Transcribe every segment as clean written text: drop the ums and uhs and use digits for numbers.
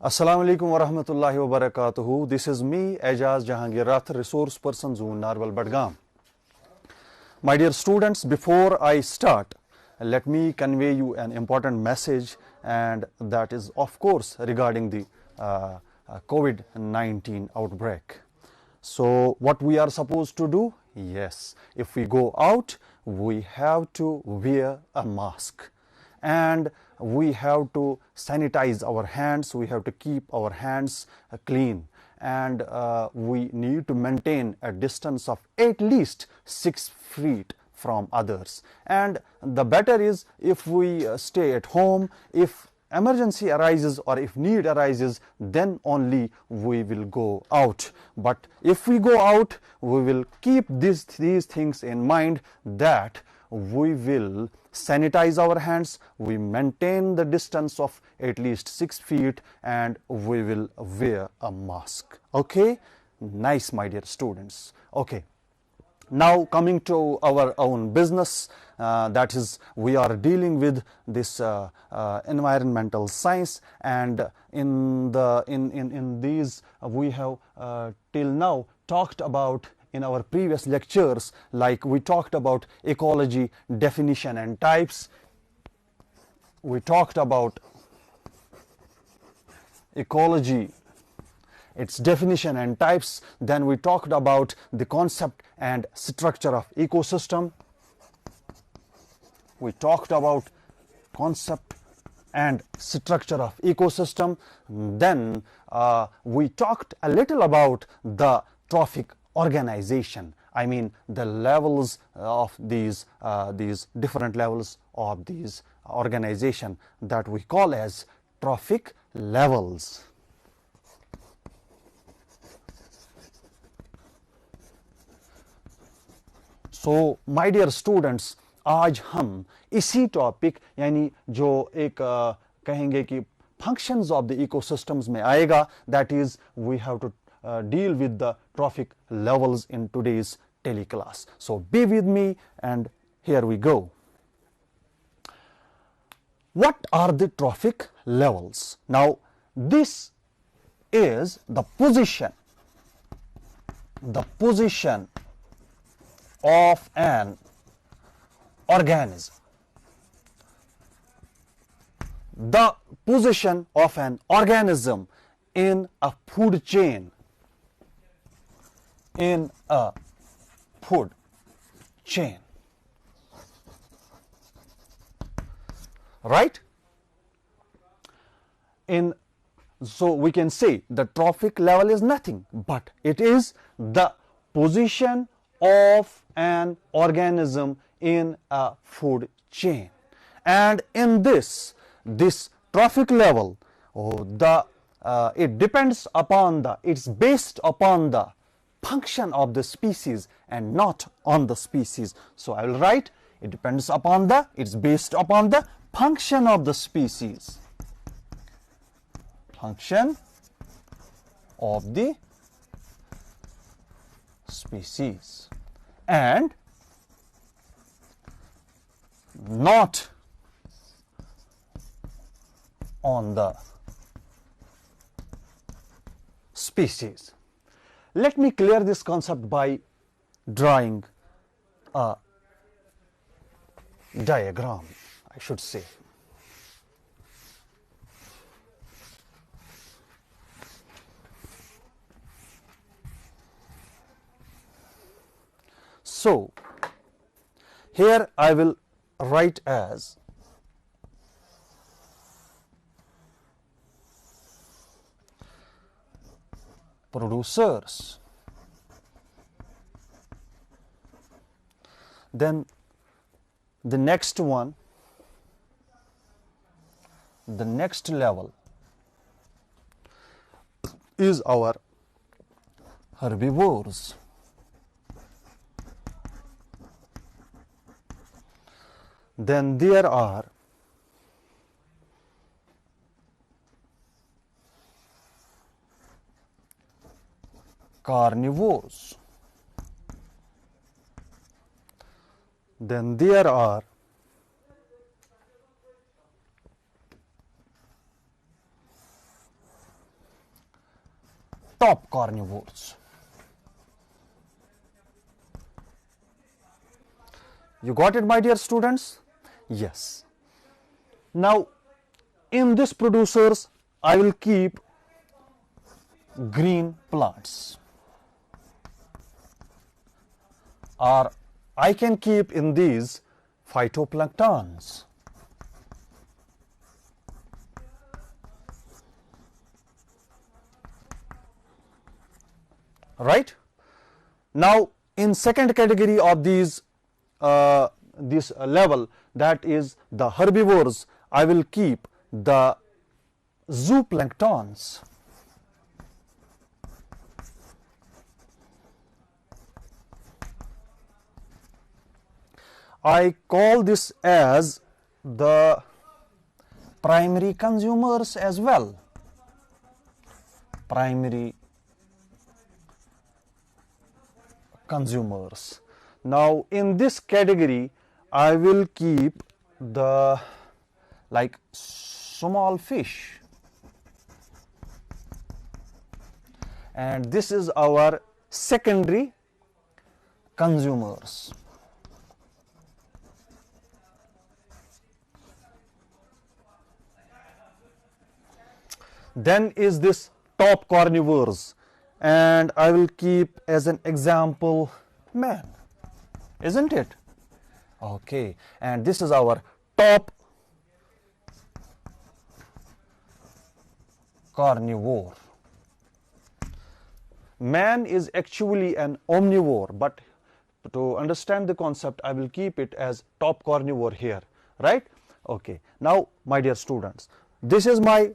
Assalamu alaikum wa rahmatullahi wa barakatuhu. This is me, Ajaz Jahangir Rath, resource person, Zone Narwal Badgam. My dear students, before I start, let me convey you an important message, and that is, of course, regarding the COVID-19 outbreak. So, what we are supposed to do? Yes, if we go out, we have to wear a mask. And we have to sanitize our hands, we have to keep our hands clean, and we need to maintain a distance of at least 6 feet from others. And the better is if we stay at home. If emergency arises or if need arises, then only we will go out. But if we go out, we will keep these things in mind, that we will sanitize our hands, we maintain the distance of at least 6 feet, and we will wear a mask. Okay, nice, my dear students. Okay, now coming to our own business, that is, we are dealing with this environmental science, and in these we have till now talked about, in our previous lectures, like we talked about ecology, definition and types. We talked about ecology, its definition and types. Then we talked about the concept and structure of ecosystem. We talked about concept and structure of ecosystem. Then we talked a little about the trophic organization. I mean the levels of these different levels of these organization that we call as trophic levels. So my dear students, आज हम इसी topic यानी जो एक कहेंगे कि functions of the ecosystems में आएगा, that is we have to deal with the trophic levels in today's teleclass. So be with me, and here we go. What are the trophic levels? Now this is the position of an organism. The position of an organism in a food chain. In a food chain, right? So we can say the trophic level is nothing but it is the position of an organism in a food chain. And in this trophic level, it depends upon it's based upon the function of the species and not on the species. So I will write, it depends upon it's based upon the function of the species. Function of the species, and not on the species. Let me clear this concept by drawing a diagram, I should say. So here I will write as producers. Then the next one, the next level is our herbivores. Then there are carnivores. Then there are top carnivores. You got it, my dear students? Yes. Now, in this producers, I will keep green plants, or I can keep in these phytoplanktons. Right? Now, in second category of these this level, that is the herbivores, I will keep the zooplanktons. I call this as the primary consumers as well. Primary consumers. Now, in this category, I will keep the like small fish, and this is our secondary consumers. Then is this top carnivores, and I will keep as an example man, isn't it? Okay, and this is our top carnivore. Man is actually an omnivore, but to understand the concept, I will keep it as top carnivore here, right? Okay, now my dear students, this is my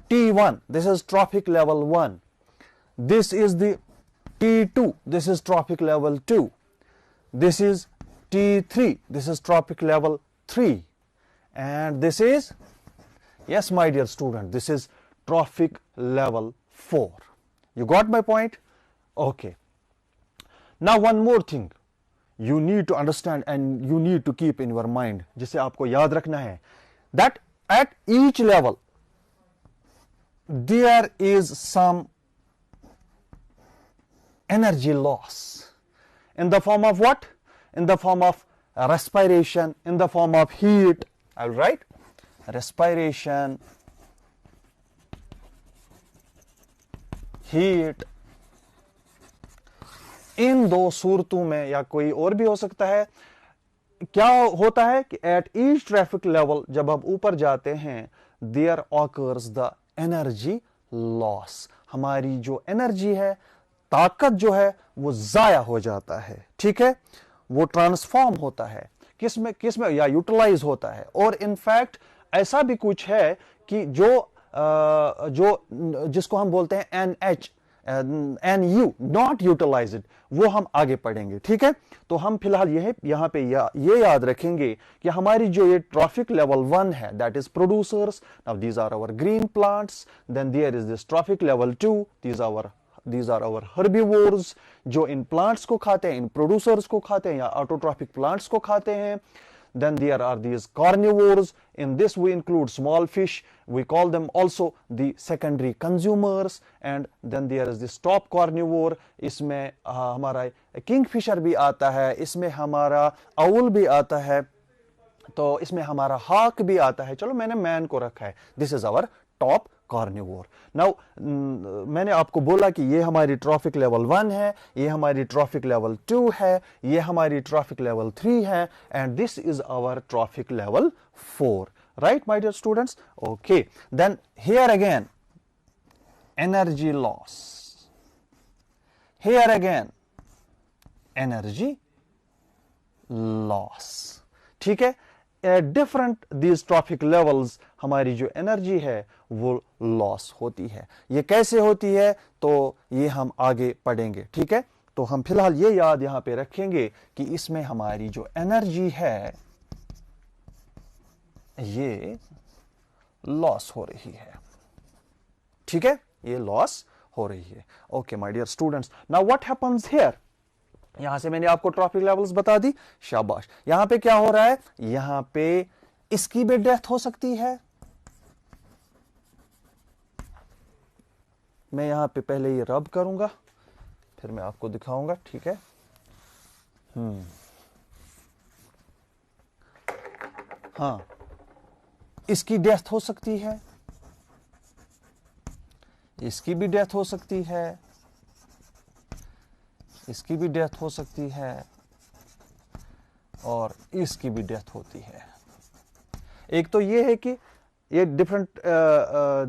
T1, this is trophic level 1. This is the T2, this is trophic level 2. This is T3, this is trophic level 3. And this is, yes my dear student, this is trophic level 4. You got my point? Okay. Now one more thing you need to understand and you need to keep in your mind, जिसे आपको याद रखना है, that at each level there is some energy loss in the form of what? In the form of respiration, in the form of heat. I'll write respiration, heat. इन दो सूरतों में या कोई और भी हो सकता है, क्या होता है कि एट ईच ट्रैफिक लेवल जब हम ऊपर जाते हैं, there occurs the energy loss. हमारी जो एनर्जी है, ताकत जो है, वो जाया हो जाता है. ठीक है, वो ट्रांसफॉर्म होता है, किसमें या यूटिलाइज होता है. और इनफैक्ट ऐसा भी कुछ है कि जिसको हम बोलते हैं NH NU नॉट यूटिलाइज्ड, वो हम आगे पढ़ेंगे. ठीक है, तो हम फिलहाल यहाँ पे ये याद रखेंगे कि हमारी जो ये ट्रॉफिक लेवल 1 है, that is producers. Now these are our green plants. Then there is this trophic level 2, these are our herbivores, जो इन प्लांट्स को खाते हैं, इन प्रोड्यूसर्स को खाते हैं या ऑटोट्रॉफिक प्लांट्स को खाते हैं. Then there are these carnivores. In this we include small fish. We call them also the secondary consumers. And then there is this top carnivore. इसमें हमारा kingfisher भी आता है, इसमें हमारा owl भी आता है, तो इसमें हमारा hawk भी आता है. चलो मैंने man को रखा है. This is our top carnivore. Now मैंने आपको बोला कि ये हमारी ट्रॉफिक लेवल 1 है, ये हमारी ट्रॉफिक लेवल 2 है, ये हमारी ट्रॉफिक लेवल 3 है, and this is our trophic level 4. Right my dear students? Okay, then here again energy loss, here again energy loss. ठीक है, डिफरेंट दीज ट्रॉफिक लेवल्स, हमारी जो एनर्जी है वो लॉस होती है. ये कैसे होती है तो ये हम आगे पढ़ेंगे. ठीक है, तो हम फिलहाल ये याद यहां पे रखेंगे कि इसमें हमारी जो एनर्जी है ये लॉस हो रही है. ठीक है, ये लॉस हो रही है. Okay my dear students, now what happens here? यहां से मैंने आपको ट्रॉफिक लेवल्स बता दी, शाबाश. यहां पे क्या हो रहा है? यहां पे इसकी भी डेथ हो सकती है, मैं यहाँ पे पहले ये रब करूंगा, फिर मैं आपको दिखाऊंगा, ठीक है। हाँ, इसकी डेथ हो सकती है, इसकी भी डेथ हो सकती है, इसकी भी डेथ हो सकती है, और इसकी भी डेथ होती है। एक तो ये है कि ये डिफरेंट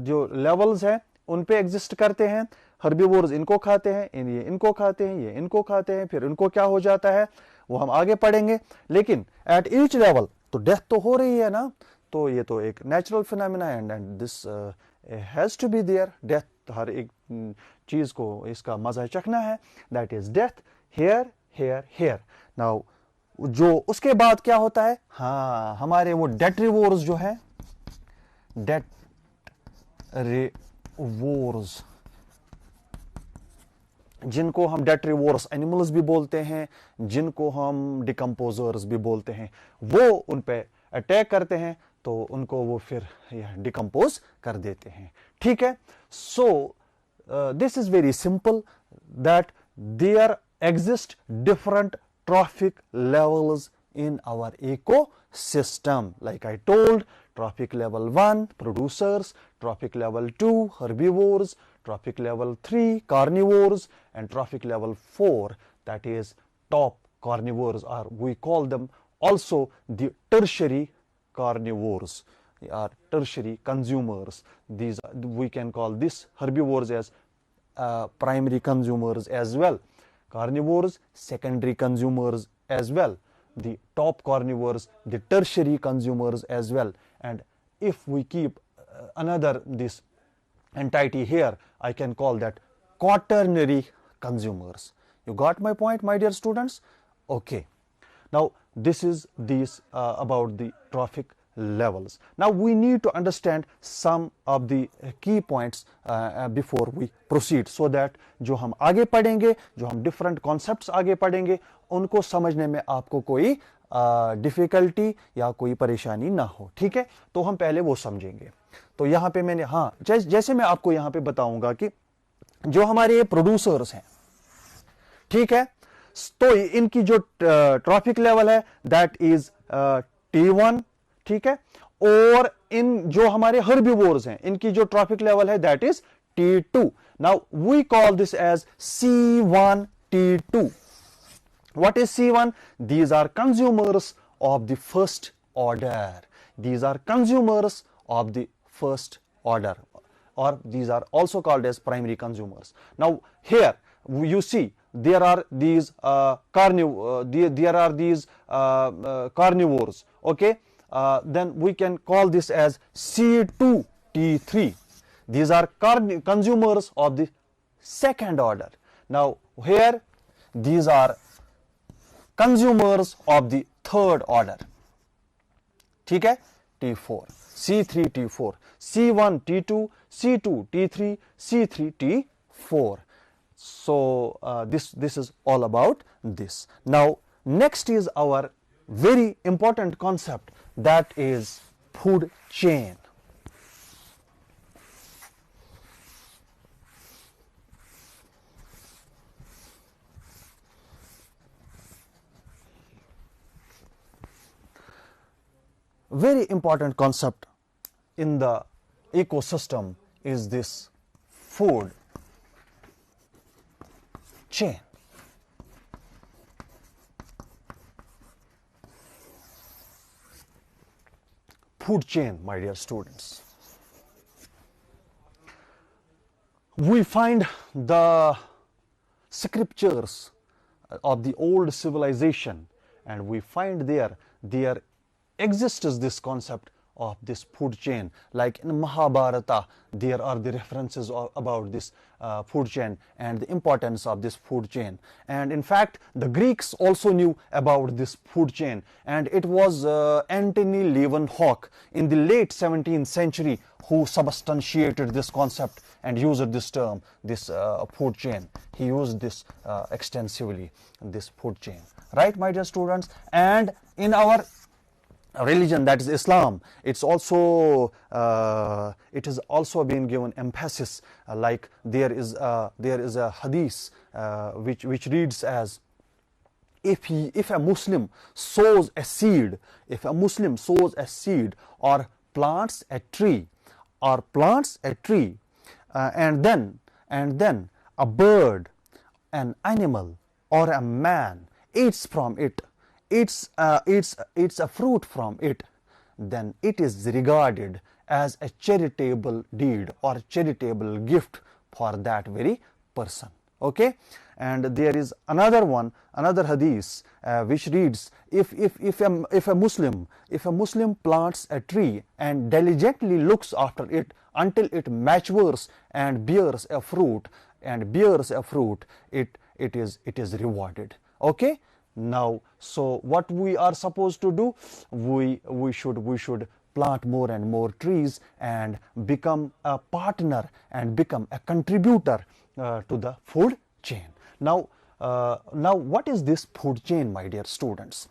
जो लेवल्स हैं उन पे एग्जिस्ट करते हैं। हर्बीवोर्स इनको खाते हैं, ये इनको खाते हैं, ये इनको खाते हैं, फिर इनको क्या हो जाता है वो हम आगे पढ़ेंगे। लेकिन एट ईच लेवल तो डेथ तो हो रही है ना, तो ये तो एक नेचुरल फिनोमेना है, and this has to be there. Death हर एक चीज को इसका मजा चखना है, that is death, here here here. Now जो उसके बाद क्या होता है, हाँ, हमारे वो डेट्रीवोर्स जो है, डेट्रीवोर्स, जिनको हम डेट्रीवोर्स एनिमल्स भी बोलते हैं, जिनको हम डिकम्पोजर्स भी बोलते हैं, वो उन पे अटैक करते हैं, तो उनको वो फिर डिकम्पोज कर देते हैं, ठीक है। So this is very simple, that there exist different trophic levels in our ecosystem. Like I told, trophic level 1 producers, trophic level 2 herbivores, trophic level 3 carnivores, and trophic level 4, that is top carnivores, or we call them also the tertiary carnivores, or tertiary consumers. These we can call this herbivores as primary consumers as well, carnivores secondary consumers as well, the top carnivores the tertiary consumers as well. And if we keep another this entity here, I can call that quaternary consumers. You got my point, my dear students? Okay, now this is about the trophic levels. Now we need to understand some of the key points before we proceed, so that जो हम आगे पढ़ेंगे, जो हम different concepts आगे पढ़ेंगे, उनको समझने में आपको कोई डिफिकल्टी या कोई परेशानी ना हो, ठीक है। तो हम पहले वो समझेंगे। तो यहाँ पे मैंने, हाँ, जैसे मैं आपको यहाँ पे बताऊंगा कि जो हमारे प्रोड्यूसर्स हैं, ठीक है, तो इनकी जो ट्रॉफिक लेवल है दैट इज T1, ठीक है, और इन जो हमारे हर्बीवोर्स हैं इनकी जो ट्रॉफिक लेवल है that is T2. Now we call this as C1 T2. What is C1? These are consumers of the first order. These are consumers of the first order, or these are also called as primary consumers. Now here you see there are these carnivores, okay. Then we can call this as C2 T3. These are consumers of the second order. Now here these are consumers of the third order, ठीक है, T4, C3 T4, C1 T2, C2 T3, C3 T4. So this is all about this. Now next is our very important concept, that is food chain. Very important concept in the ecosystem is this food chain. Food chain, my dear students. We find the scriptures of the old civilization, and we find there exists this concept of this food chain. Like in Mahabharata, there are the references about this food chain and the importance of this food chain. And in fact, the Greeks also knew about this food chain, and it was Antony Leeuwenhoek in the late 17th century who substantiated this concept and used this term, this food chain. He used this extensively, this food chain, right, my dear students? And in our religion, that is Islam, it has also been given emphasis, like there is a hadith which reads as, if a Muslim sows a seed, or plants a tree, and then a bird, an animal, or a man eats from it, eats a fruit from it, then it is regarded as a charitable deed or charitable gift for that very person. Okay, and there is another hadith which reads, if a Muslim plants a tree and diligently looks after it until it matures and bears a fruit, it is rewarded. Okay, now, so what we are supposed to do, we should plant more and more trees and become a partner and become a contributor to the food chain. Now what is this food chain, my dear students?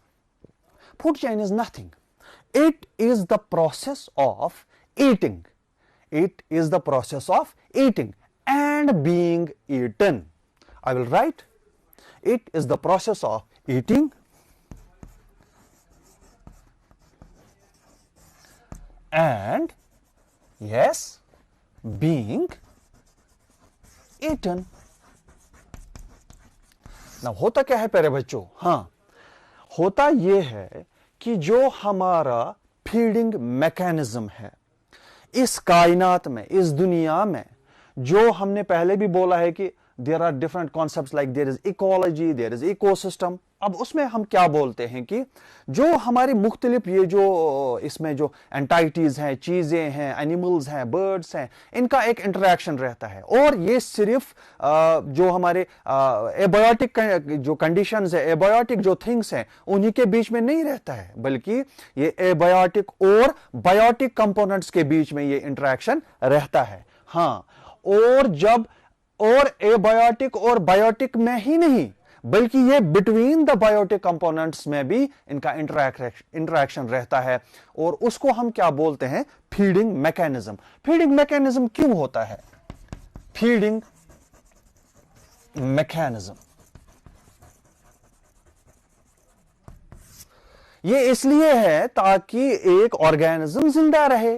Food chain is nothing. It is the process of eating. It is the process of eating and being eaten. I will write, it is the process of eating and, yes, being eaten. Now होता क्या है प्यारे बच्चों? हाँ, होता ये है कि जो हमारा फीडिंग मैकेनिज्म है इस कायनात में, इस दुनिया में, जो हमने पहले भी बोला है कि there are different concepts, like there is ecology, there is ecosystem. अब उसमें हम क्या बोलते हैं कि जो हमारी मुख्तलिफ ये जो इसमें जो एंटाइटीज हैं, चीजें हैं, एनिमल्स हैं, बर्ड्स हैं, इनका एक इंटरेक्शन रहता है। और ये सिर्फ जो हमारे एबायोटिक जो कंडीशंस है, एबायोटिक जो थिंग्स हैं, उन्हीं के बीच में नहीं रहता है, बल्कि ये एबायोटिक और बायोटिक कंपोनेंट्स के बीच में ये इंटरेक्शन रहता है। हाँ, और एबायोटिक और बायोटिक में ही नहीं, बल्कि ये बिटवीन द बायोटिक कंपोनेंट्स में भी इनका इंटरेक्शन रहता है, और उसको हम क्या बोलते हैं? Feeding mechanism. फीडिंग मैकेनिज्म क्यों होता है? फीडिंग मैकेनिज्म ये इसलिए है ताकि एक ऑर्गेनिज्म जिंदा रहे।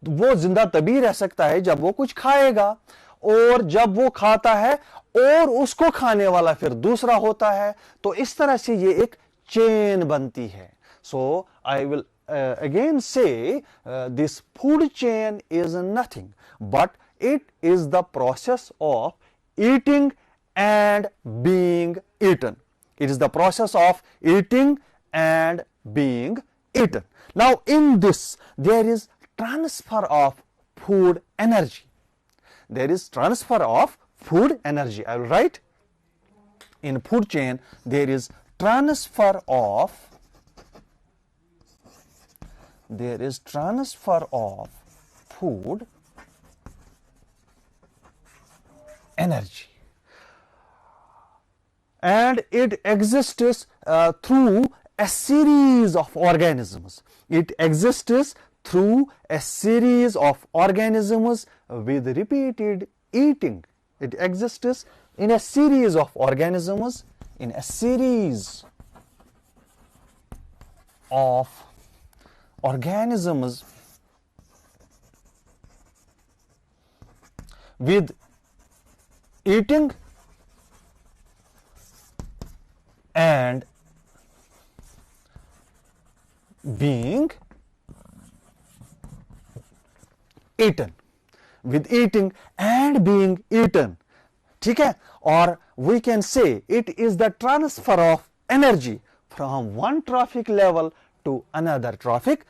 वो जिंदा तभी रह सकता है जब वो कुछ खाएगा, और जब वो खाता है और उसको खाने वाला फिर दूसरा होता है, तो इस तरह से ये एक चेन बनती है। So I will again say this food chain is nothing but it is the process of eating and being eaten. It is the process of eating and being eaten. Now in this there is transfer of food energy. There is transfer of food energy. I will write, in food chain there is transfer of food energy, and it exists through a series of organisms. It exists through a series of organisms with repeated eating. It exists in a series of organisms, with eating and being eaten. With eating and being eaten. ठीक है? और we can say it is the transfer of energy from one trophic level to another trophic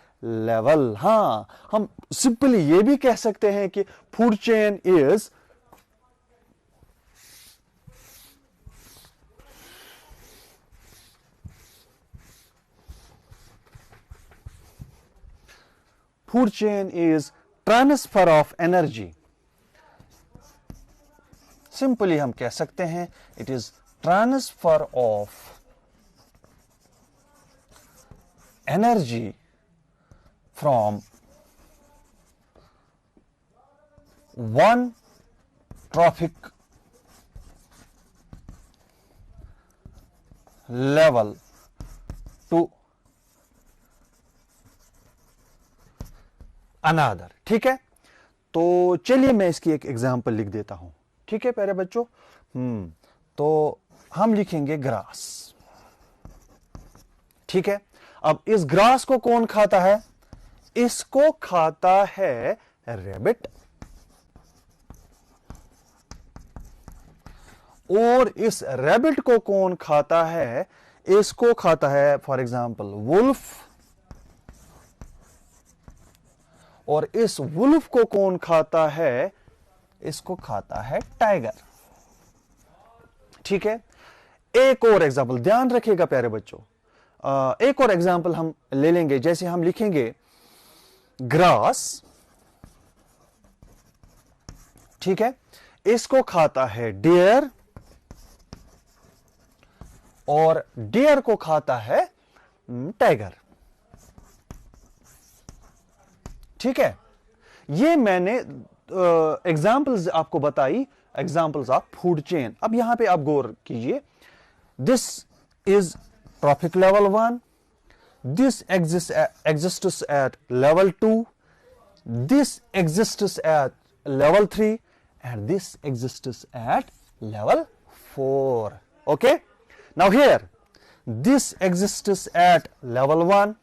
level. हाँ, हम simply ये भी कह सकते हैं कि food chain is transfer of energy. Simply हम कह सकते हैं it is transfer of energy from one trophic level to another। ठीक है, तो चलिए मैं इसकी एक एग्जांपल लिख देता हूं। ठीक है प्यारे बच्चों, तो हम लिखेंगे ग्रास। ठीक है, अब इस ग्रास को कौन खाता है? इसको खाता है रैबिट, और इस रैबिट को कौन खाता है? इसको खाता है फॉर एग्जांपल वुल्फ, और इस वुल्फ को कौन खाता है? इसको खाता है टाइगर। ठीक है, एक और एग्जांपल ध्यान रखिएगा प्यारे बच्चों, एक और एग्जांपल हम ले लेंगे। जैसे हम लिखेंगे ग्रास, ठीक है, इसको खाता है डियर, और डियर को खाता है टाइगर। ठीक है, ये मैंने एग्जांपल्स आपको बताई, एग्जांपल्स ऑफ फूड चेन। अब यहां पे आप गौर कीजिए, this is traffic level 1, this exists at level 2, this exists at level 3, and this exists at level 4. Okay, now here this exists at level 1,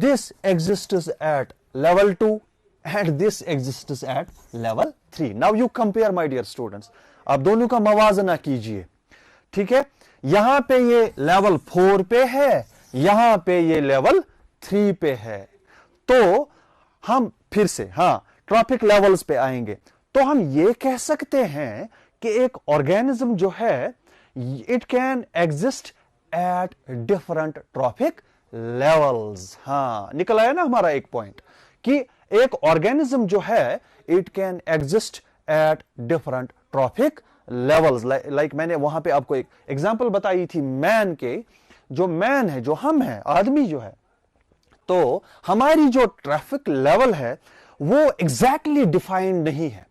this exists at level 2, and this exists at level 3. Now you compare my dear students, आप दोनों का मवाजना कीजिए। ठीक है, यहां पे ये level 4 पे है, यहां पे ये लेवल 3 पे है। तो हम फिर से ट्रॉफिक लेवल्स पे आएंगे, तो हम ये कह सकते हैं कि एक ऑर्गेनिज्म जो है it can exist at different trophic levels. निकल आया ना हमारा एक पॉइंट कि एक ऑर्गेनिज्म जो है it can exist at different trophic levels. Like मैंने वहां पे आपको एक एग्जांपल बताई थी मैन के, जो मैन है, जो हम है, आदमी जो है, तो हमारी जो ट्रैफिक लेवल है वो एग्जैक्टली डिफाइंड नहीं है,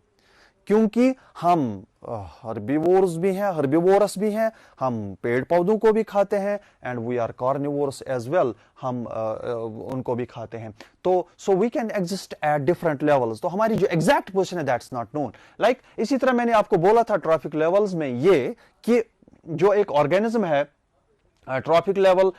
क्योंकि हम हर्बीवोर्स भी हैं, हर्बीवोरस भी हैं, हम पेड़ पौधों को भी खाते हैं, and we are carnivorous as well, हम उनको भी खाते हैं। तो so we can exist at different levels. तो हमारी जो एग्जैक्ट पोजीशन है दैट्स नॉट नोन। लाइक इसी तरह मैंने आपको बोला था ट्रॉफिक लेवल्स में ये कि जो एक ऑर्गेनिज्म है ट्रॉफिक लेवल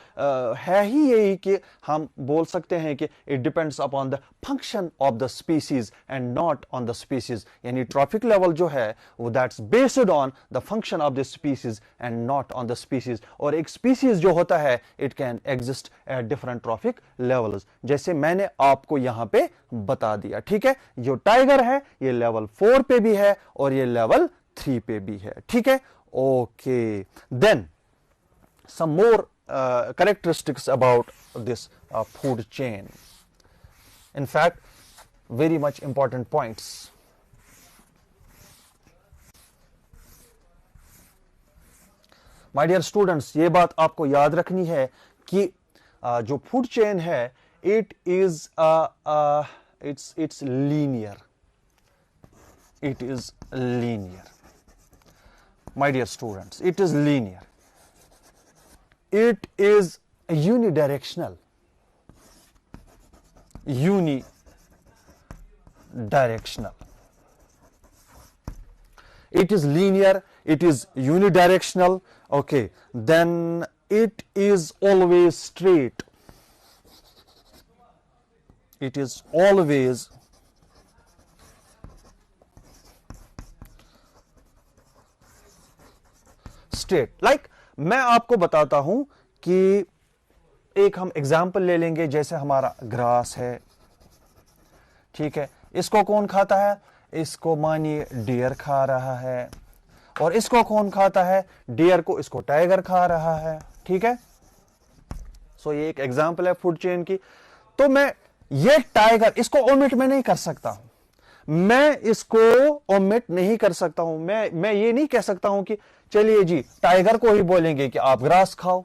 है ही यही कि हम बोल सकते हैं कि it depends upon the function of the species and not on the species. यानी ट्रॉफिक लेवल जो है वो that's based on the function of the species and not on the species. और एक स्पीसीज जो होता है it can exist at different trophic levels, जैसे मैंने आपको यहां पे बता दिया। ठीक है, जो टाइगर है ये लेवल 4 पे भी है और ये लेवल 3 पे भी है। ठीक है, okay, then some more characteristics about this food chain. In fact, very much important points. My dear students, ये बात आपको याद रखनी है कि जो food chain है it is it's linear. It is linear. My dear students, it is linear. It is unidirectional. It is linear, it is unidirectional. Okay, then it is always straight. It is always straight. Like मैं आपको बताता हूं कि एक हम example ले लेंगे, जैसे हमारा ग्रास है। ठीक है, इसको कौन खाता है? इसको मानिए डियर खा रहा है, और इसको कौन खाता है? डियर को इसको टाइगर खा रहा है। ठीक है, सो ये एक एग्जाम्पल है फूड चेन की। तो मैं ये टाइगर, इसको ओमिट में नहीं कर सकता हूं, मैं इसको ओमिट नहीं कर सकता हूं। मैं ये नहीं कह सकता हूं कि चलिए जी टाइगर को ही बोलेंगे कि आप ग्रास खाओ,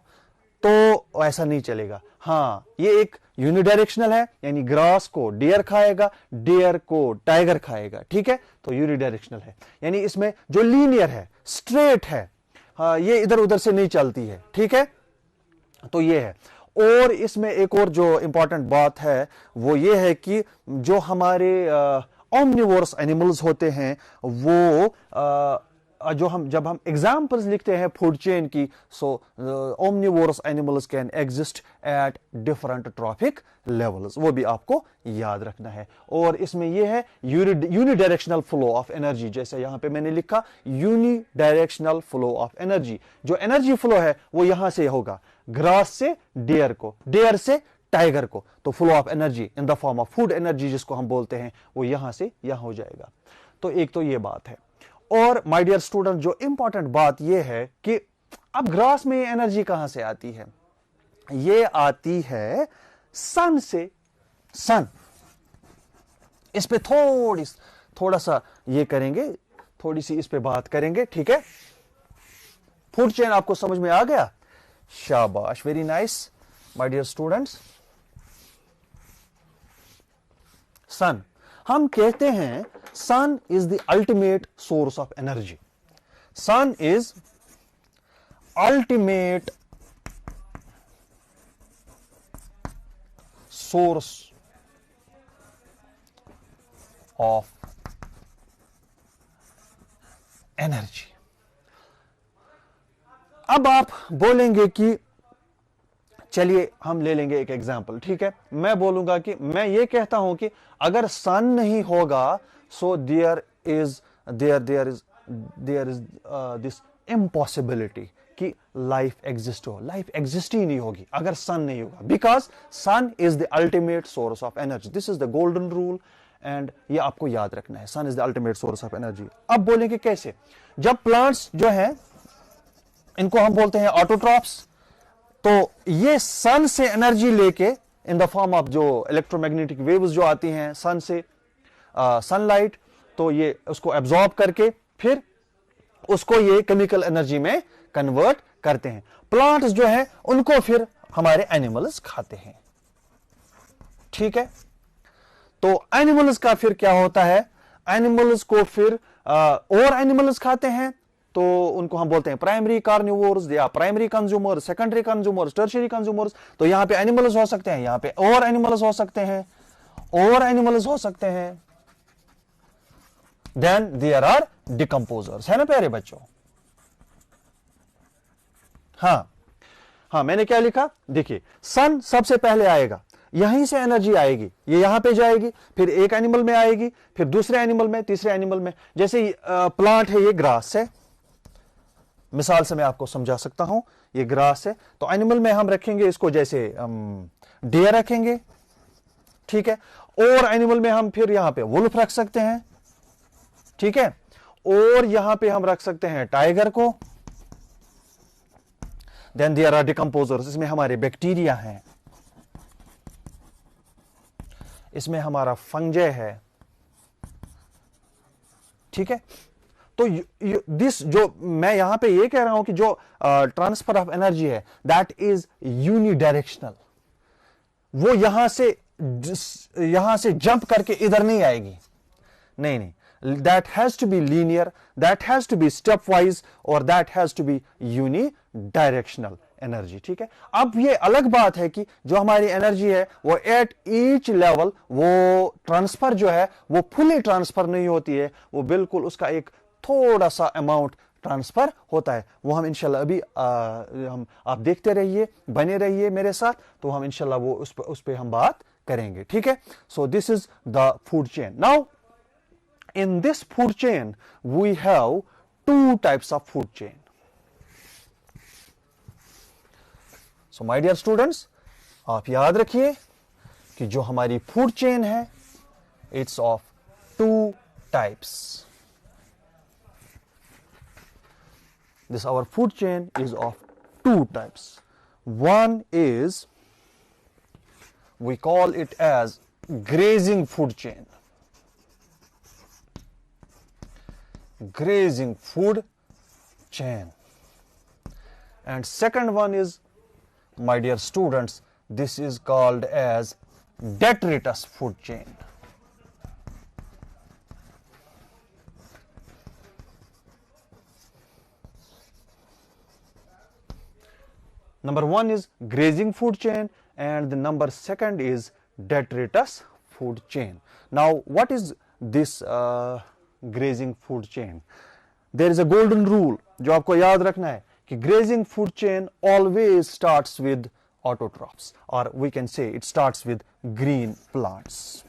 तो ऐसा नहीं चलेगा। हाँ, ये एक यूनिडायरेक्शनल है, यानी ग्रास को डियर खाएगा, डियर को टाइगर खाएगा, ठीक है, तो यूनिडायरेक्शनल है। यानी इसमें जो लीनियर है, स्ट्रेट है, हाँ, ये इधर उधर से नहीं चलती है, ठीक है, तो ये है। और इसमें एक और जो इंपॉर्टेंट बात है वो ये है कि जो हमारे ओमनिवोरस एनिमल्स होते हैं वो जो जब हम एग्जाम्पल्स लिखते हैं फूड चेन की, so omnivorous animals can exist at different trophic levels, वो भी आपको याद रखना है। और इसमें यह है यूनिडायरेक्शनल फ्लो ऑफ एनर्जी, जैसे यहां पे मैंने लिखा यूनिडायरेक्शनल फ्लो ऑफ एनर्जी। जो एनर्जी फ्लो है वो यहां से होगा, ग्रास से डियर को, डियर से टाइगर को, तो flow of energy in the form of food energy जिसको हम बोलते हैं वो यहां से यहां हो जाएगा। तो एक तो ये बात है। और माय डियर स्टूडेंट, जो इंपॉर्टेंट बात यह है कि अब ग्रास में एनर्जी कहां से आती है? ये आती है सन से। सन, इस पे थोड़ा सा ये करेंगे, थोड़ी सी इस पे बात करेंगे, ठीक है। फूड चेन आपको समझ में आ गया? शाबाश, very nice my dear students. Sun, हम कहते हैं sun is the ultimate source of energy. Sun is ultimate source of energy. अब आप बोलेंगे कि चलिए हम ले लेंगे एक एग्जांपल, ठीक है। मैं बोलूंगा कि मैं ये कहता हूं कि अगर सन नहीं होगा so there is this impossibility कि लाइफ एग्जिस्ट हो। लाइफ एग्जिस्ट ही नहीं होगी अगर सन नहीं होगा, because sun is the ultimate source of energy. This is the golden rule and ये आपको याद रखना है, sun is the ultimate source of energy. अब बोलेंगे कैसे? जब प्लांट्स जो है इनको हम बोलते हैं ऑटोट्रॉप्स, तो ये सन से एनर्जी लेके इन द फॉर्म ऑफ जो इलेक्ट्रोमैग्नेटिक वेव्स जो आती हैं सन से, सनलाइट, तो ये उसको एब्जॉर्ब करके फिर उसको ये केमिकल एनर्जी में कन्वर्ट करते हैं। प्लांट्स जो है उनको फिर हमारे एनिमल्स खाते हैं, ठीक है। तो एनिमल्स का फिर क्या होता है? एनिमल्स को फिर और एनिमल्स खाते हैं, तो उनको हम बोलते हैं प्राइमरी कार्निवोर्स या primary consumers, secondary consumers, tertiary consumers. तो यहां पे एनिमल्स हो सकते हैं, यहां पे और एनिमल्स हो सकते हैं, और एनिमल्स हो सकते हैं। देन देयर आर डिकम्पोजर्स, है ना प्यारे बच्चों? हाँ, मैंने क्या लिखा? देखिए, सन सबसे पहले आएगा, यहीं से एनर्जी आएगी, ये यहां पे जाएगी, फिर एक एनिमल में आएगी, फिर दूसरे एनिमल में, तीसरे एनिमल में। जैसे प्लांट है, ये ग्रास है, मिसाल से मैं आपको समझा सकता हूं, ये ग्रास है, तो एनिमल में हम रखेंगे इसको, जैसे डियर रखेंगे, ठीक है। और एनिमल में हम फिर यहां पे वुल्फ रख सकते हैं, ठीक है, और यहां पे हम रख सकते हैं टाइगर को। देन देयर आर डिकम्पोजर्स, इसमें हमारे बैक्टीरिया हैं, इसमें हमारा फंगजे है, ठीक है। तो दिस जो मैं यहां पे ये कह रहा हूं कि जो ट्रांसफर ऑफ एनर्जी है दैट इज यूनिडायरेक्शनल, वो यहां से जंप करके इधर नहीं आएगी, नहीं, that has to be linear, that has to be stepwise, और that has to be unidirectional energy, ठीक है। अब ये अलग बात है कि जो हमारी एनर्जी है वो एट ईच लेवल वो ट्रांसफर जो है वो फुली ट्रांसफर नहीं होती है, वो बिल्कुल उसका एक थोड़ा सा अमाउंट ट्रांसफर होता है। वो हम इंशाल्लाह अभी आप देखते रहिए, बने रहिए मेरे साथ, तो हम इंशाल्लाह वो उस पे हम बात करेंगे, ठीक है। So this is the food chain. Now in this food chain we have two types of food chain. So my dear students, आप याद रखिए कि जो हमारी फूड चेन है it's of two types. This our food chain is of two types. One is, we call it as grazing food chain. Grazing food chain. And second one is my dear students, this is called as detritus food chain. Number one is grazing food chain and the number second is detritus food chain. Now what is this grazing food chain? There is a golden rule जो आपको याद रखना है कि grazing food chain always starts with autotrophs, or we can say it starts with green plants.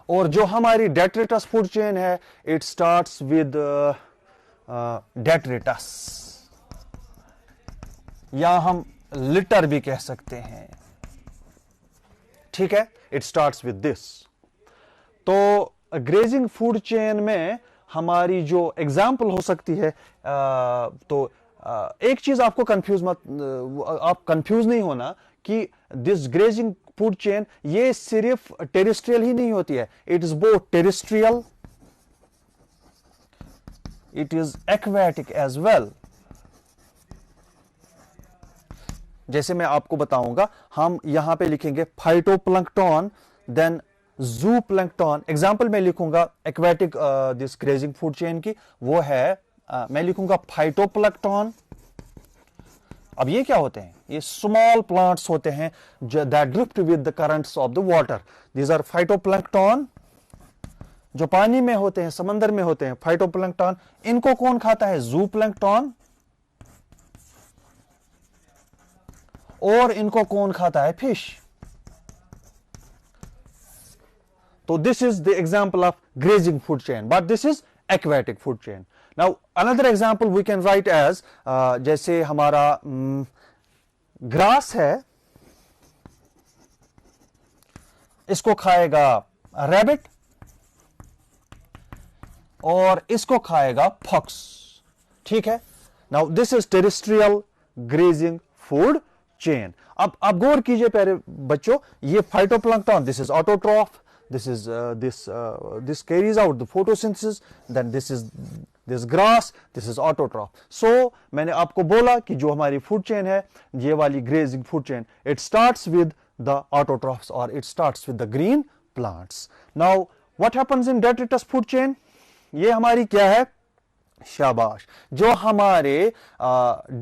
और जो हमारी detritus food chain है, it starts with detritus, या हम litter भी कह सकते हैं, ठीक है? It starts with this. तो ग्रेजिंग फूड चेन में हमारी जो एग्जाम्पल हो सकती है, तो एक चीज आपको आप कंफ्यूज नहीं होना कि दिस ग्रेजिंग फूड चेन ये सिर्फ टेरेस्ट्रियल ही नहीं होती है, it is both terrestrial, it is aquatic as well. जैसे मैं आपको बताऊंगा, हम यहां पे लिखेंगे फाइटोप्लैंक्टन, देन जूप्लैंक्टन. एग्जाम्पल मैं लिखूंगा aquatic this grazing food chain की, वो है मैं लिखूंगा फाइटोप्लैंक्टन. अब ये क्या होते हैं? ये स्मॉल प्लांट्स होते हैं that drift with the currents of the water. These are phytoplankton, जो पानी में होते हैं, समंदर में होते हैं, फाइटोप्लैंक्टन. इनको कौन खाता है? जूप्लैंक्टन. और इनको कौन खाता है? Fish. So this is the example of grazing food chain, but this is aquatic food chain. Now another example we can write as जैसे हमारा ग्रास है, इसको खाएगा रैबिट और इसको खाएगा फॉक्स, ठीक है? Now this is terrestrial grazing food chain. अब आप गौर कीजिए प्यारे बच्चों, ये phytoplankton, this is autotroph, this carries out the photosynthesis, then this grass, this is autotroph. So मैंने आपको बोला कि जो हमारी food chain है, ये वाली grazing food chain, it starts with the autotrophs or it starts with the green plants. Now what happens in detritus food chain? ये हमारी क्या है? शाबाश, जो हमारे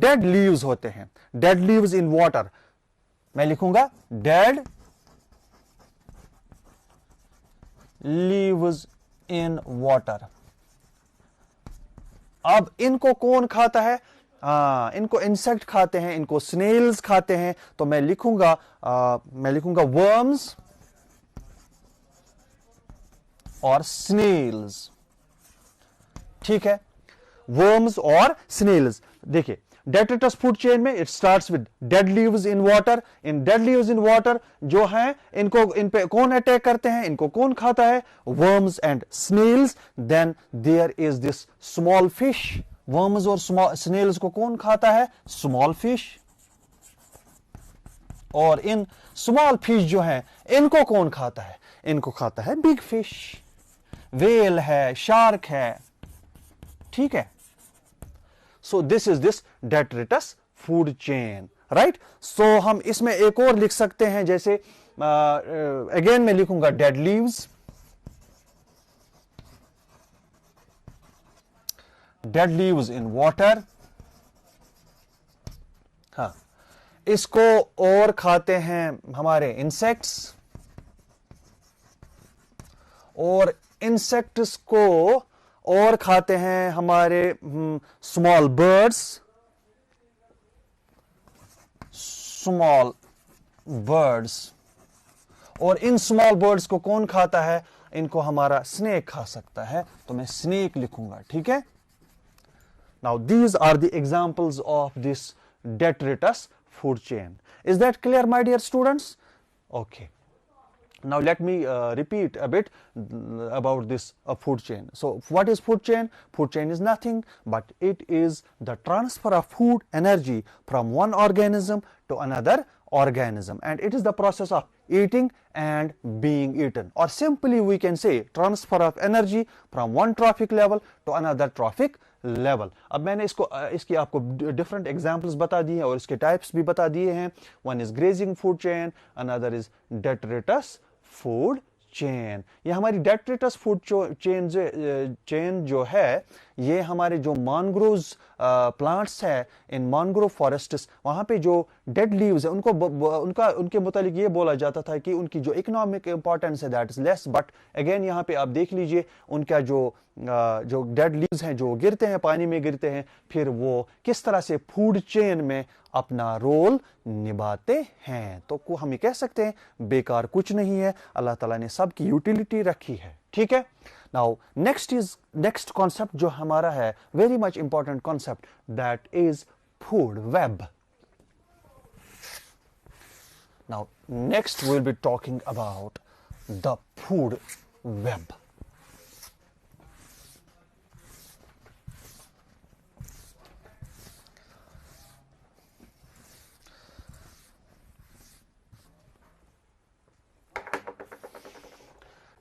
dead leaves होते हैं, dead leaves in water, मैं लिखूंगा dead leaves in water. अब इनको कौन खाता है? इनको इंसेक्ट खाते हैं, इनको स्नेल्स खाते हैं. तो मैं लिखूंगा वर्म्स और स्नेल्स, ठीक है? वर्म्स और स्नेल्स. देखिए detritus food chain में it starts with dead leaves in water. in dead leaves in water जो हैं, इन पे कौन अटैक करते हैं? इनको कौन खाता है? worms and snails. then there is this small fish. worms और snails को कौन खाता है? small fish. और इन small fish जो हैं, इनको कौन खाता है? इनको खाता है big fish. whale है, shark है, ठीक है? So this is this detritus food chain, right? So हम इसमें एक और लिख सकते हैं, जैसे again मैं लिखूंगा dead leaves, dead leaves in water. हाँ, इसको और खाते हैं हमारे insects, और insects को और खाते हैं हमारे स्मॉल बर्ड्स. और इन स्मॉल बर्ड्स को कौन खाता है? इनको हमारा स्नेक खा सकता है, तो मैं स्नेक लिखूंगा, ठीक है? Now these are the examples of this detritus food chain. Is that clear, my dear students? Okay. Now let me repeat a bit about this food chain. So what is food chain? Food chain is nothing but it is the transfer of food energy from one organism to another organism, and it is the process of eating and being eaten, or simply we can say transfer of energy from one trophic level to another trophic level. अब मैंने इसकी आपको different examples बता दिए हैं और इसके types भी बता दिए हैं। One is grazing food chain, another is detritus food chain. ये हमारी डेट्रेटस फूड चेन जो है, ये हमारे जो मैंग्रोव्स प्लांट्स है इन मैंग्रोव फॉरेस्ट्स, वहां पे जो डेड लीव्स है उनके मुतालिक ये बोला जाता था कि उनकी जो इकोनॉमिक इंपॉर्टेंस है that is less. But again यहाँ पे आप देख लीजिए उनका जो डेड लीव्स हैं जो गिरते हैं, पानी में गिरते हैं, फिर वो किस तरह से फूड चेन में अपना रोल निभाते हैं। तो हम ये कह सकते हैं बेकार कुछ नहीं है, अल्लाह ताला ने सबकी यूटिलिटी रखी है। ठीक है। नाउ नेक्स्ट कॉन्सेप्ट जो हमारा है, very much important concept, that is food web. Now next we will be talking about the food web.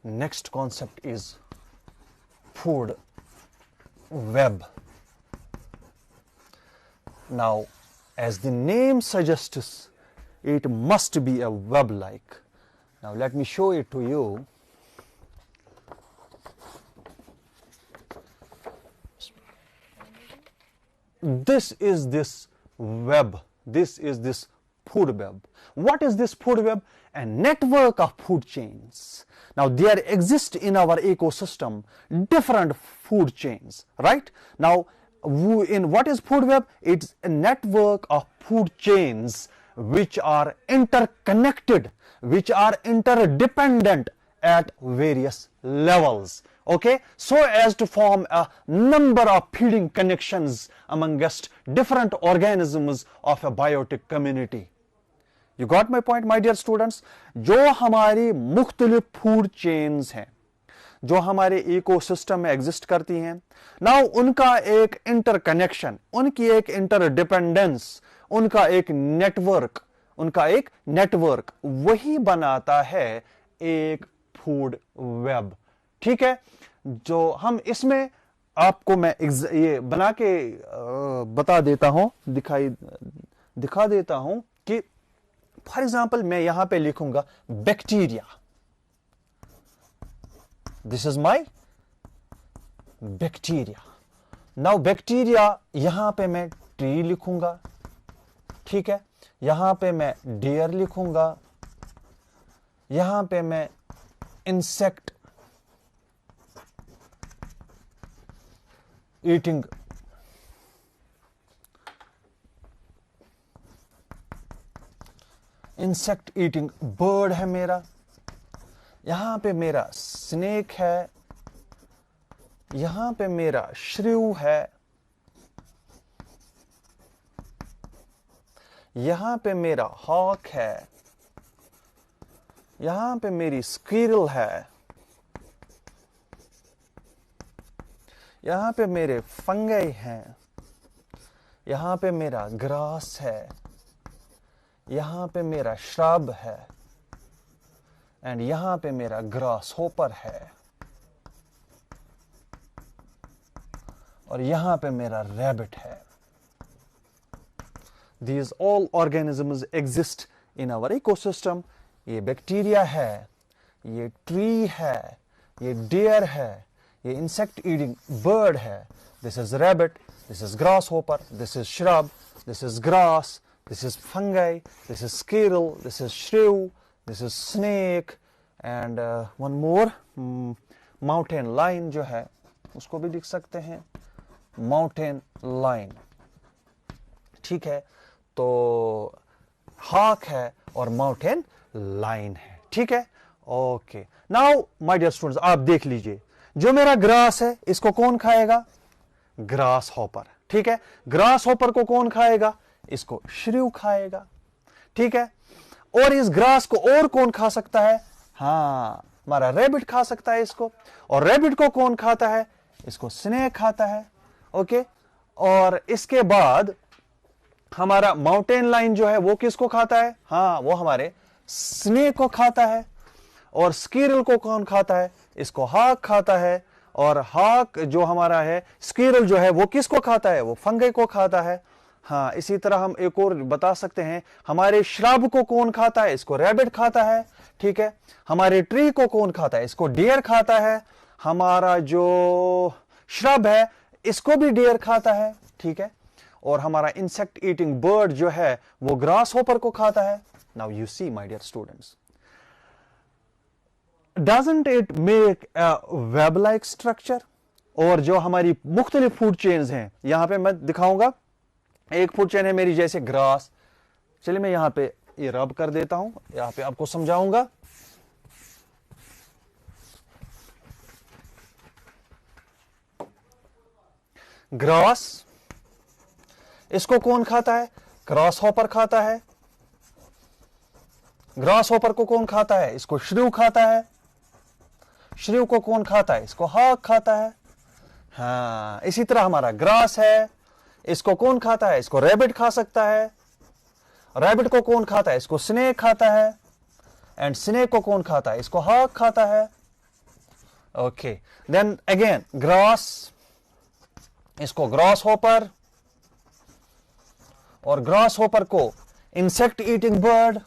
Next concept is food web. Now, as the name suggests, it must be a web-like. Now, let me show it to you. This is this web. This is this food web. What is this food web? A network of food chains. Now there exist in our ecosystem different food chains, right? Now in what is food web? It's a network of food chains which are interconnected, which are interdependent at various levels, okay, so as to form a number of feeding connections amongst different organisms of a biotic community. You got my point, my dear students? जो हमारी मुख्तलिफ food chains हैं, जो हमारे ecosystem में exist करती हैं, now उनका एक इंटरकनेक्शन, उनकी एक इंटरडिपेंडेंस, उनका एक नेटवर्क वही बनाता है एक फूड वेब। ठीक है। जो हम इसमें आपको मैं ये बना के बता देता हूं, दिखा देता हूं कि फॉर एग्जाम्पल मैं यहां पे लिखूंगा bacteria. This is my bacteria. Now bacteria, यहां पे मैं ट्री लिखूंगा, ठीक है, यहां पे मैं डियर लिखूंगा, यहां पे मैं इंसेक्ट ईटिंग बर्ड है मेरा, यहां पे मेरा स्नेक है, यहां पे मेरा श्रिव है, यहां पे मेरा हॉक है, यहां पे मेरी स्क्विरल है, यहां पे मेरे फंगई हैं, यहां पे मेरा ग्रास है, यहां पे मेरा श्रब है, एंड यहां पे मेरा ग्रास होपर है, और यहां पे मेरा रैबिट है। These all organisms exist in our ecosystem. ये बैक्टीरिया है, ये ट्री है, ये डियर है, ये इंसेक्ट ईटिंग बर्ड है, this is rabbit, this is grass hopper, this is shrub, this is grass, this is fungi, this is squirrel, this is shrew, this is snake, and one more mountain lion जो है उसको भी लिख सकते हैं mountain lion। ठीक है, तो hawk है और mountain lion है। ठीक है, okay. Now my dear students, आप देख लीजिए, जो मेरा ग्रास है इसको कौन खाएगा? Grass hopper. ठीक है, ग्रास हॉपर को कौन खाएगा? इसको श्रिव खाएगा। ठीक है, और इस ग्रास को और कौन खा सकता है? हाँ, हमारा रैबिट खा सकता है इसको। और रैबिट को कौन खाता है? इसको स्नेक खाता है। ओके, और इसके बाद हमारा माउंटेन लाइन जो है वो किसको खाता है? हाँ, वो हमारे स्नेक को खाता है। और स्क्विरल को कौन खाता है? इसको हॉक खाता है। और हाक जो हमारा है, स्क्विरल जो है वो किसको खाता है, वो फंगई को खाता है। हाँ, इसी तरह हम एक और बता सकते हैं, हमारे श्रब को कौन खाता है, इसको रैबिट खाता है, ठीक है। हमारे ट्री को कौन खाता है, इसको डियर खाता है। हमारा जो श्रब है इसको भी डियर खाता है, ठीक है। और हमारा इंसेक्ट ईटिंग बर्ड जो है वो ग्रास होपर को खाता है। Now you see my dear students, doesn't it make a web like structure. और जो हमारी मुख्तलिफ फूड चेन्स हैं, यहां पे मैं दिखाऊंगा, एक फूड चेन है मेरी जैसे ग्रास, चलिए मैं यहां पे ये रब कर देता हूं, यहां पे आपको समझाऊंगा। ग्रास, इसको कौन खाता है, ग्रास हॉपर खाता है। ग्रास हॉपर को कौन खाता है, इसको श्रीव खाता है। श्रीव को कौन खाता है, इसको हाक खाता है। हाँ, इसी तरह हमारा ग्रास है, इसको कौन खाता है, इसको रैबिट खा सकता है। रैबिट को कौन खाता है, इसको स्नेक खाता है। एंड स्नेक को कौन खाता है, इसको हाक खाता है। ओके, देन अगेन ग्रास, इसको ग्रास होपर, और ग्रास होपर को insect eating bird,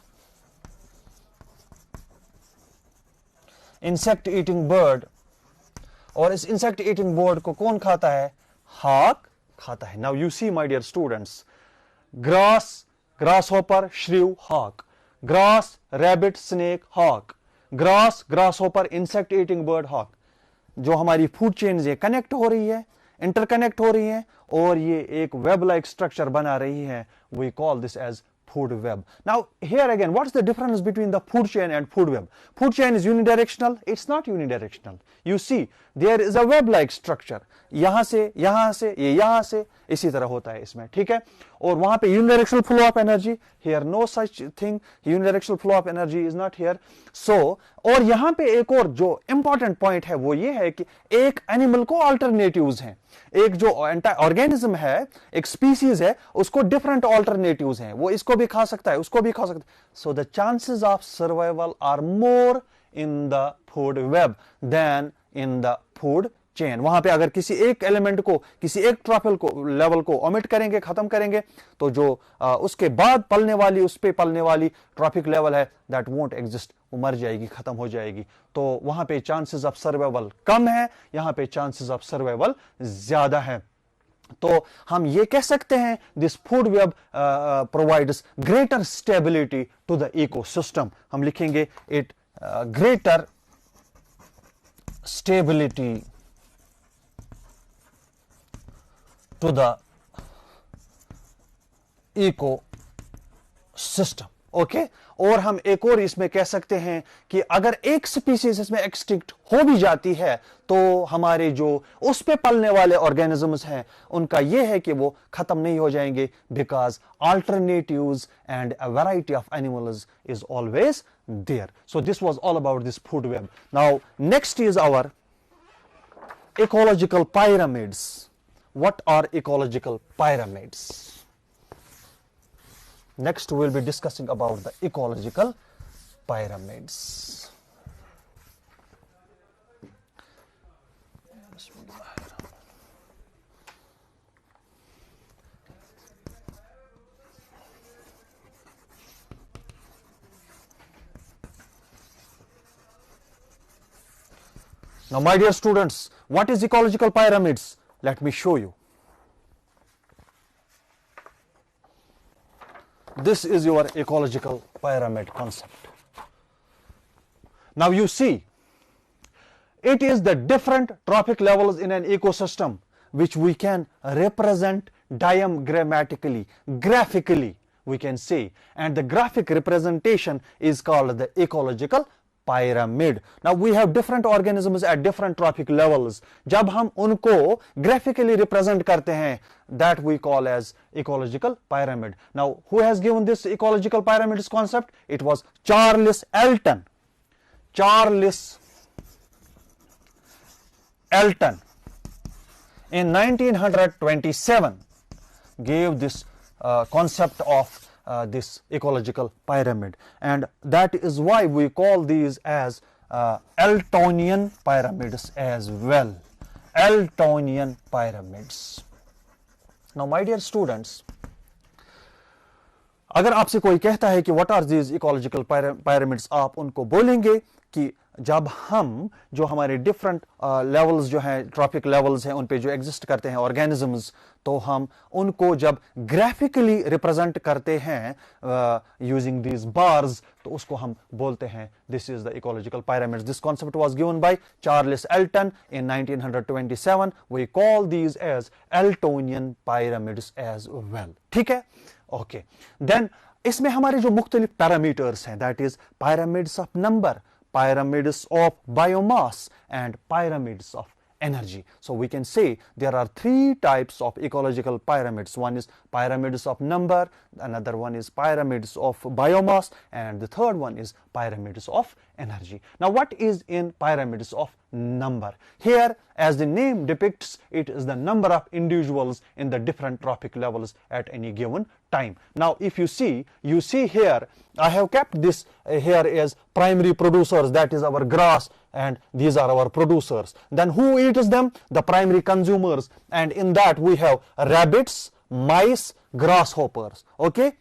insect eating bird, और इस इंसेक्ट ईटिंग बर्ड को कौन खाता है, हाक खाता है। Now you see my dear students, grass, grasshopper, shrew, hawk, grass, rabbit, snake, hawk, grass, grasshopper, insect eating bird, hawk. जो हमारी फूड चेन्स है कनेक्ट हो रही है, इंटरकनेक्ट हो रही है, और ये एक वेब लाइक स्ट्रक्चर बना रही है। We call this as food web. Now here again, what's the difference between the food chain and food web? Food chain is unidirectional, it's not unidirectional. You see there is a web like structure, यहां से ये यहां से, इसी तरह होता है इसमें, ठीक है। और वहां पे unidirectional flow of energy, here no such thing, unidirectional flow of energy is not here. So और यहां पे एक और जो इंपॉर्टेंट पॉइंट है वो ये है कि एक एनिमल को अल्टरनेटिव्स हैं, एक जो ऑर्गेनिज्म है, एक स्पीसीज है, उसको डिफरेंट ऑल्टरनेटिव्स हैं, वो इसको भी खा सकता है, उसको भी खा सकता है। So the chances of survival are more in the food web than in the food chain. वहां पे अगर किसी एक एलिमेंट को, किसी एक ट्रॉफिक को लेवल को ओमिट करेंगे, खत्म करेंगे, तो जो उसके बाद पलने वाली, उस पे पलने वाली ट्रॉफिक लेवल है, दैट वोंट एग्जिस्ट, वो मर जाएगी, खत्म हो जाएगी। तो वहां पे चांसेस ऑफ सर्वाइवल कम है, यहां पे चांसेस ऑफ सर्वाइवल ज्यादा है। तो हम ये कह सकते हैं this food web provides greater stability to the ecosystem. हम लिखेंगे it greater stability to the ecosystem. Okay, और हम एक और इसमें कह सकते हैं कि अगर एक स्पीसीज इसमें एक्सटिंक्ट हो भी जाती है, तो हमारे जो उस पे पलने वाले ऑर्गेनिजम्स हैं उनका यह है कि वो खत्म नहीं हो जाएंगे, because alternatives and a variety of animals is always there. So this was all about this food web. Now next is our ecological pyramids. What are ecological pyramids? Next we will be discussing about the ecological pyramids. Now my dear students, what is ecological pyramids? Let me show you. This is your ecological pyramid concept. Now you see, it is the different trophic levels in an ecosystem which we can represent diagrammatically, graphically we can say, and the graphic representation is called the ecological pyramid. Now we have different organisms at different trophic levels. जब हम उनको graphically represent करते हैं, that we call as ecological pyramid. Now who has given this ecological pyramids concept? It was Charles Elton. Charles Elton in 1927 gave this concept of this ecological pyramid, and that is why we call these as Eltonian pyramids as well. Eltonian pyramids. Now my dear students, अगर आपसे कोई कहता है कि what are these ecological pyramids, आप उनको बोलेंगे कि जब हम जो हमारे डिफरेंट लेवल्स जो हैं, ट्रॉपिक लेवल्स हैं, उन पे जो एग्जिस्ट करते हैं ऑर्गेनिजम्स, तो हम उनको जब ग्राफिकली रिप्रेजेंट करते हैं यूजिंग दीज बार्स, तो उसको हम बोलते हैं this is the ecological pyramids. This concept was given by Charles Elton in 1927. We call these as Eltonian pyramids as well. ठीक है, ओके. देन इसमें हमारे जो मुख्तलिफ पैरामीटर्स हैं, that is pyramids of number, pyramids of biomass and pyramids of energy. So we can say there are three types of ecological pyramids. One is pyramids of number, another one is pyramids of biomass, and the third one is pyramids of energy. Now what is in pyramids of number? Here, as the name depicts, it is the number of individuals in the different trophic levels at any given time. Now if you see here, I have kept this here as primary producers, that is our grass, and these are our producers. Then who eats them? The primary consumers, and in that we have rabbits, mice, grasshoppers. Okay.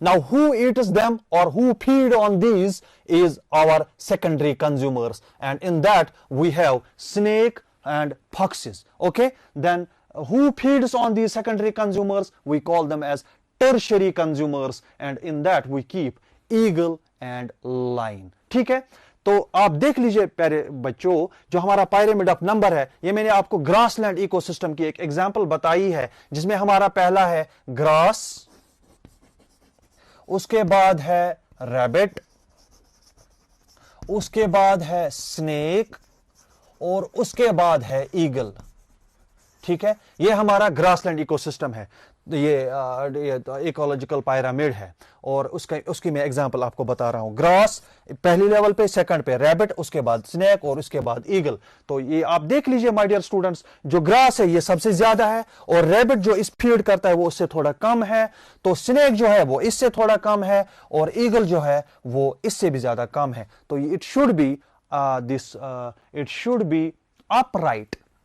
Now who eats them or who feed on these is our secondary consumers, and in that we have snake and foxes. Okay. Then who feeds on these secondary consumers? We call them as tertiary consumers, and in that we keep eagle and lion. ठीक है, तो आप देख लीजिए प्यारे बच्चों, जो हमारा पायरामिड ऑफ नंबर है, ये मैंने आपको ग्रासलैंड इकोसिस्टम की एक एग्जांपल बताई है, जिसमें हमारा पहला है ग्रास, उसके बाद है रैबिट, उसके बाद है स्नेक, और उसके बाद है ईगल. ठीक है, ये हमारा ग्रासलैंड इकोसिस्टम है, ये इकोलॉजिकल पायरामिड है. और उसकी मैं एग्जांपल आपको बता रहा हूं. ग्रास पहली लेवल पे, सेकंड पे रैबिट, उसके बाद स्नेक, और उसके बाद ईगल. तो ये आप देख लीजिए माय डियर स्टूडेंट्स, जो ग्रास है ये सबसे ज्यादा है, और रैबिट जो इस फीड करता है वो उससे थोड़ा कम है, तो स्नेक जो है वो इससे थोड़ा कम है, और ईगल जो है वो इससे भी ज्यादा कम है. तो it should be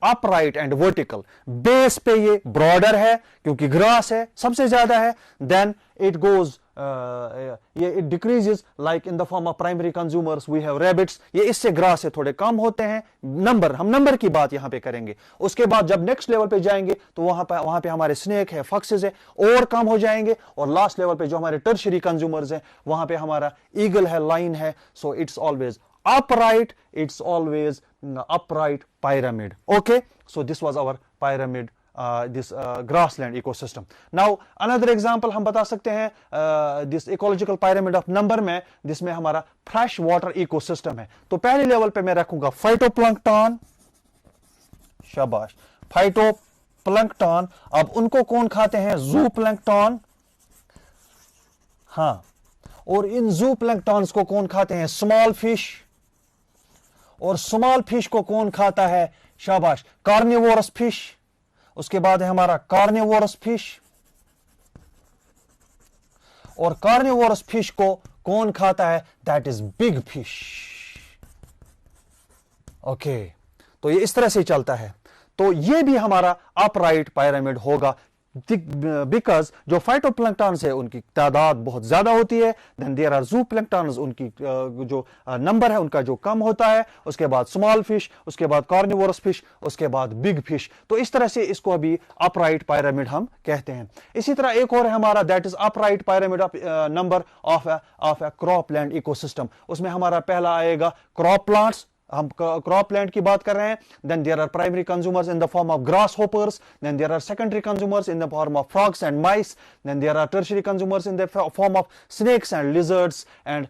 upright and vertical. Base पे ये ब्रॉडर है क्योंकि ग्रास है, सबसे ज्यादा है. Then it goes it decreases like in the form of primary consumers we have rabbits. ये इससे ग्रास से थोड़े कम होते हैं. हम नंबर की बात यहां पे करेंगे. उसके बाद जब नेक्स्ट लेवल पे जाएंगे तो वहां पे हमारे स्नेक है, फॉक्सेस है, और कम हो जाएंगे. और लास्ट लेवल पे जो हमारे टर्शियरी कंज्यूमर्स हैं, वहां पे हमारा ईगल है, लाइन है. So it's always upright pyramid. Okay, so this was our pyramid, this grassland ecosystem. Now another example हम बता सकते हैं this ecological pyramid of number में, जिसमें हमारा fresh water ecosystem है. तो पहले लेवल पे मैं रखूंगा phytoplankton. शाबाश, phytoplankton. अब उनको कौन खाते हैं? zooplankton. हाँ, और इन zooplankton को कौन खाते हैं? Small fish. और स्मॉल फिश को कौन खाता है? शाबाश, कार्निवोरस फिश. उसके बाद है हमारा कार्निवोरस फिश, और कार्निवोरस फिश को कौन खाता है? That is big fish. Okay, तो ये इस तरह से चलता है. तो ये भी हमारा अपराइट पायरामिड होगा, बिकॉज जो फाइटोप्लैंक्टन्स है उनकी तादाद बहुत ज्यादा होती है. देन देयर आर जूप्लैंक्टन्स, उनकी जो नंबर है उनका जो कम होता है. उसके बाद स्मॉल फिश, उसके बाद कार्निवोरस फिश, उसके बाद बिग फिश. तो इस तरह से इसको अभी अपराइट पायरामिड हम कहते हैं. इसी तरह एक और है हमारा, that is upright pyramid of number of a cropland ecosystem. उसमें हमारा पहला आएगा क्रॉप प्लांट्स. हम क्रॉप लैंड की बात कर रहे हैं. Then there are primary consumers in the form of grasshoppers. Then there are secondary consumers in the form of frogs and mice. Then there are tertiary consumers in the form of snakes and lizards, and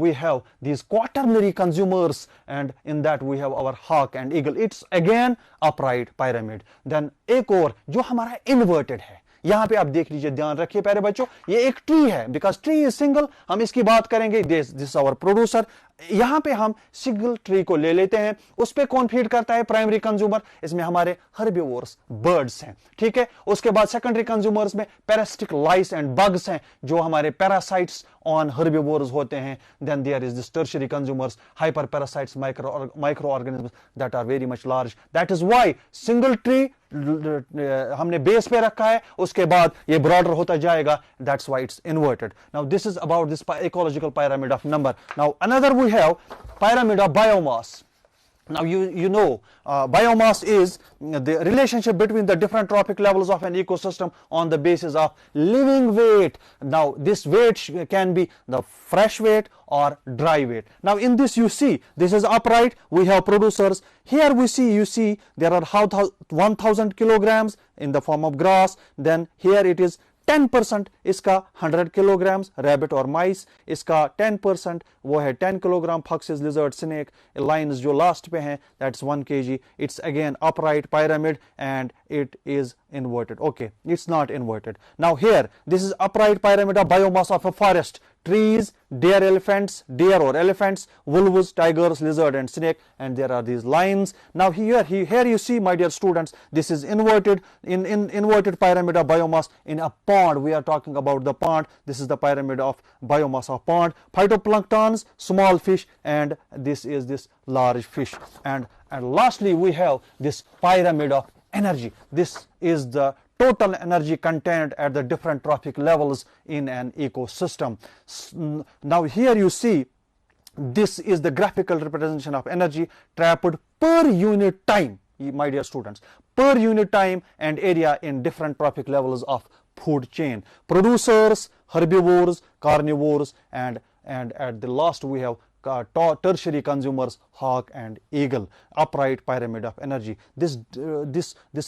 we have these quaternary consumers, and in that we have our hawk and eagle. It's again upright pyramid. Then एक और जो हमारा inverted है, यहां पे आप देख लीजिए, ध्यान रखिए प्यारे बच्चों, ये एक ट्री है, बिकॉज ट्री इज सिंगल. हम इसकी बात करेंगे. दिस आवर प्रोड्यूसर, यहां पे हम सिंगल ट्री को ले लेते हैं, उस पे कौन फीड करता है? प्राइमरी कंज्यूमर, इसमें हमारे हर्बिवोर्स बर्ड्स हैं, ठीक है। उसके बाद सेकेंडरी कंज्यूमर्स में पैरासिटिक लाइस एंड बग्स हैं, जो हमारे पैरासाइट्स ऑन हर्बिवोर्स होते हैं। Then there is this tertiary consumers, hyper parasites, micro organisms that are very much large. That is why single tree हमने बेस पे रखा है, उसके बाद ये ब्रॉडर होता जाएगा, that's why it's inverted. Now this is about this ecological pyramid of number. Now another we have pyramid of biomass. Now you know biomass is the relationship between the different trophic levels of an ecosystem on the basis of living weight. Now this weight can be the fresh weight or dry weight. Now in this you see, this is upright, we have producers. Here you see there are 1000 kilograms in the form of grass. Then here it is 10% इसका 100 kilograms rabbit और माइस, इसका 10% वो है 10 kilogram foxes, lizard, snake, lines जो last पे हैं, that's 1 kg. It's again upright pyramid and it is inverted. Okay, it's not inverted. Now here this is upright pyramid of biomass of a forest. Trees, deer or elephants, wolves, tigers, lizard and snake, and there are these lines. Now here you see, my dear students, this is inverted pyramid of biomass in a pond. We are talking about the pond. This is the pyramid of biomass of pond. Phytoplanktons, small fish, and this is this large fish. And lastly we have this pyramid of energy. This is the total energy contained at the different trophic levels in an ecosystem. Now here you see, this is the graphical representation of energy trapped per unit time, my dear students, per unit time and area in different trophic levels of food chain. Producers, herbivores, carnivores, and at the last we have tertiary consumers, hawk and eagle. Upright pyramid of energy. This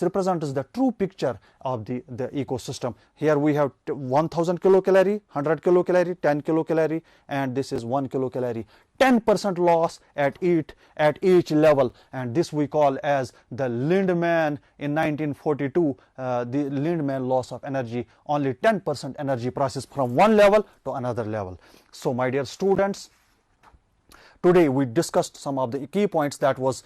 represents the true picture of the ecosystem. Here we have 1000 kilocalorie, 100 kilocalorie, 10 kilocalorie, and this is 1 kilocalorie. 10% loss at each level, and this we call as the Lindemann in 1942, the Lindemann loss of energy. Only 10% energy passes from one level to another level. So my dear students, today we discussed some of the key points. That was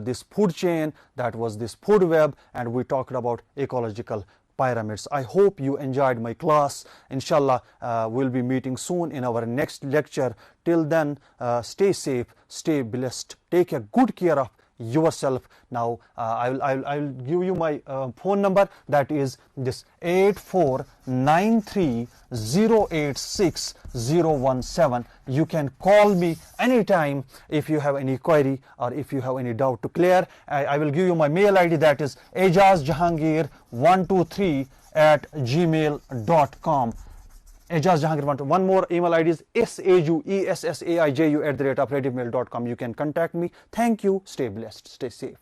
this food chain, that was this food web, and we talked about ecological pyramids. I hope you enjoyed my class. Inshallah, we'll be meeting soon in our next lecture. Till then, stay safe, stay blessed, take a good care of yourself. Now I'll give you my phone number, that is this 8493086017. You can call me anytime if you have any query or if you have any doubt to clear. I will give you my mail ID, that is ejazjahangir123@gmail.com. Ejaz Jahangir. One more email ID is SAUESSAIJU@rediffmail.com. You can contact me. Thank you. Stay blessed. Stay safe.